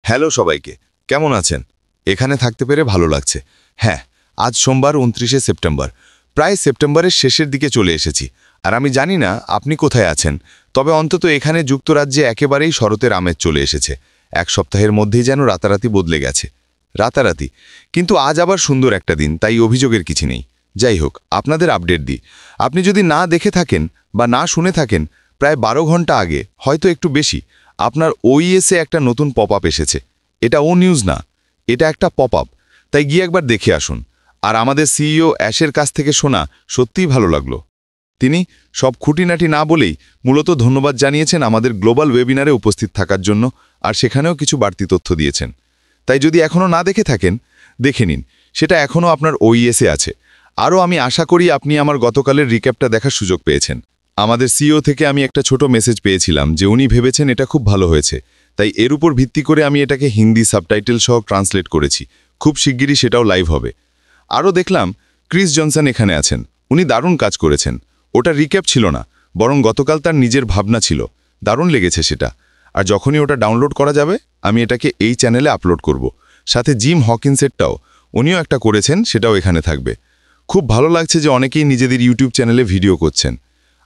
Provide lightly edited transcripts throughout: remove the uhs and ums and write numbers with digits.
Hello সবাইকে, কেমন আছেন? এখানে থাকতে পেরে ভালো লাগছে। হ্যাঁ, আজ সোমবার 29শে সেপ্টেম্বর। প্রায় সেপ্টেম্বরের শেষের দিকে চলে এসেছি। আর আমি জানি না আপনি কোথায় আছেন, তবে অন্তত এখানে যুক্তরাজ্যে একেবারেই শরতের আমেজ চলে এসেছে। এক সপ্তাহের মধ্যেই যেন রাতারাতি বদলে গেছে। রাতারাতি। কিন্তু আজ আবার সুন্দর একটা দিন, তাই অভিযোগের কিছু নেই। যাই হোক, আপনাদের আপডেট দিই। আপনি যদি না দেখে থাকেন বা না শুনে থাকেন, প্রায় 12 ঘন্টা আগে, হয়তো একটু বেশি, আপনার ওইএসে একটা নতুন পপ আপ এসেছে। এটা ও নিউজ না, এটা একটা পপ আপ। তাই গিয়ে একবার দেখে আসুন। আর আমাদের সিইও অ্যাশের কাছ থেকে শোনা সত্যিই ভালো লাগলো। তিনি সব খুঁটিনাটি না বলেই মূলত ধন্যবাদ জানিয়েছেন আমাদের গ্লোবাল ওয়েবিনারে উপস্থিত থাকার জন্য, আর সেখানেও কিছু বাড়তি তথ্য দিয়েছেন। তাই যদি এখনও না দেখে থাকেন, দেখে নিন। সেটা এখনও আপনার ওইএসে আছে। আরও আমি আশা করি আপনি আমার গতকালের রিক্যাপটা দেখার সুযোগ পেয়েছেন। আমাদের সিইও থেকে আমি একটা ছোট মেসেজ পেয়েছিলাম যে উনি ভেবেছেন এটা খুব ভালো হয়েছে। তাই এর উপর ভিত্তি করে আমি এটাকে হিন্দি সাবটাইটেল সহ ট্রান্সলেট করেছি। খুব শিগগিরই সেটাও লাইভ হবে। আরও দেখলাম ক্রিস জনসন এখানে আছেন। উনি দারুণ কাজ করেছেন। ওটা রিক্যাপ ছিল না, বরং গতকাল তার নিজের ভাবনা ছিল। দারুণ লেগেছে সেটা। আর যখনই ওটা ডাউনলোড করা যাবে, আমি এটাকে এই চ্যানেলে আপলোড করব। সাথে জিম হকিন্সেরটাও উনিও একটা করেছেন, সেটাও এখানে থাকবে। খুব ভালো লাগছে যে অনেকেই নিজেদের ইউটিউব চ্যানেলে ভিডিও করছেন।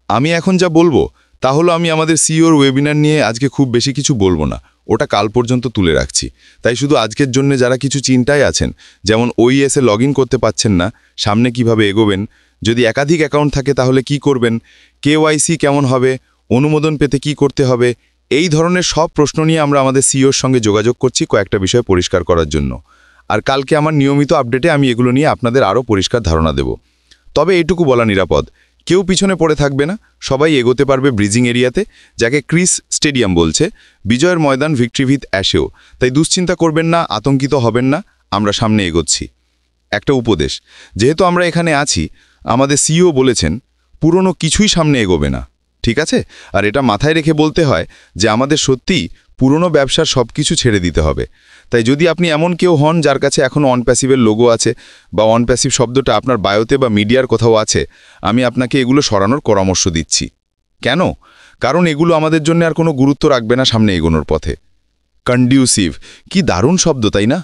আমি এখন যা বলবো তা হলো, আমি আমাদের সিইওর ওয়েবিনার নিয়ে আজকে খুব বেশি কিছু বলবো না। ওটা কাল পর্যন্ত তুলে রাখছি। তাই শুধু আজকের জন্য যারা কিছু চিন্তায় আছেন, যেমন ওইএসে লগ ইন করতে পাচ্ছেন না, সামনে কিভাবে এগোবেন, যদি একাধিক অ্যাকাউন্ট থাকে তাহলে কি করবেন, কেওয়াইসি কেমন হবে, অনুমোদন পেতে কি করতে হবে, এই ধরনের সব প্রশ্ন নিয়ে আমরা আমাদের সিইওর সঙ্গে যোগাযোগ করছি কয়েকটা বিষয় পরিষ্কার করার জন্য। আর কালকে আমার নিয়মিত আপডেটে আমি এগুলো নিয়ে আপনাদের আরও পরিষ্কার ধারণা দেব। তবে এইটুকু বলা নিরাপদ, কেউ পিছনে পড়ে থাকবে না, সবাই এগোতে পারবে ব্রিজিং এরিয়াতে, যাকে ক্রিস স্টেডিয়াম বলছে, বিজয়ের ময়দান ভিক্টরি উইথ অ্যাশেও। তাই দুশ্চিন্তা করবেন না, আতঙ্কিত হবেন না, আমরা সামনে এগোচ্ছি। একটা উপদেশ, যেহেতু আমরা এখানে আছি, আমাদের সিইও বলেছেন পুরনো কিছুই সামনে এগোবে না, ঠিক আছে? আর এটা মাথায় রেখে বলতে হয় যে আমাদের সত্যিই পুরনো ব্যবসার সব কিছু ছেড়ে দিতে হবে। তাই যদি আপনি এমন কেউ হন যার কাছে এখনও অনপ্যাসিভের লোগো আছে, বা অনপ্যাসিভ শব্দটা আপনার বায়োতে বা মিডিয়ার কোথাও আছে, আমি আপনাকে এগুলো সরানোর পরামর্শ দিচ্ছি। কেন? কারণ এগুলো আমাদের জন্য আর কোনো গুরুত্ব রাখবে না সামনে এগোনোর পথে। কন্ডিউসিভ, কি দারুণ শব্দ, তাই না?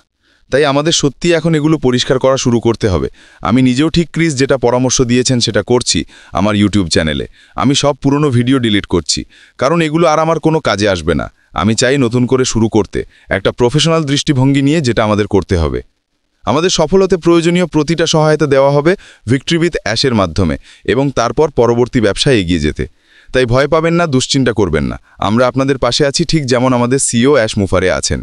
তাই আমাদের সত্যি এখন এগুলো পরিষ্কার করা শুরু করতে হবে। আমি নিজেও ঠিক ক্রিস যেটা পরামর্শ দিয়েছেন সেটা করছি আমার ইউটিউব চ্যানেলে। আমি সব পুরনো ভিডিও ডিলিট করছি, কারণ এগুলো আর আমার কোনো কাজে আসবে না। আমি চাই নতুন করে শুরু করতে, একটা প্রফেশনাল দৃষ্টিভঙ্গি নিয়ে, যেটা আমাদের করতে হবে। আমাদের সফলতে প্রয়োজনীয় প্রতিটা সহায়তা দেওয়া হবে ভিক্টরি উইথ অ্যাশের মাধ্যমে, এবং তারপর পরবর্তী ব্যবসায় এগিয়ে যেতে। তাই ভয় পাবেন না, দুশ্চিন্তা করবেন না। আমরা আপনাদের পাশে আছি, ঠিক যেমন আমাদের সিইও অ্যাশ মুফারে আছেন।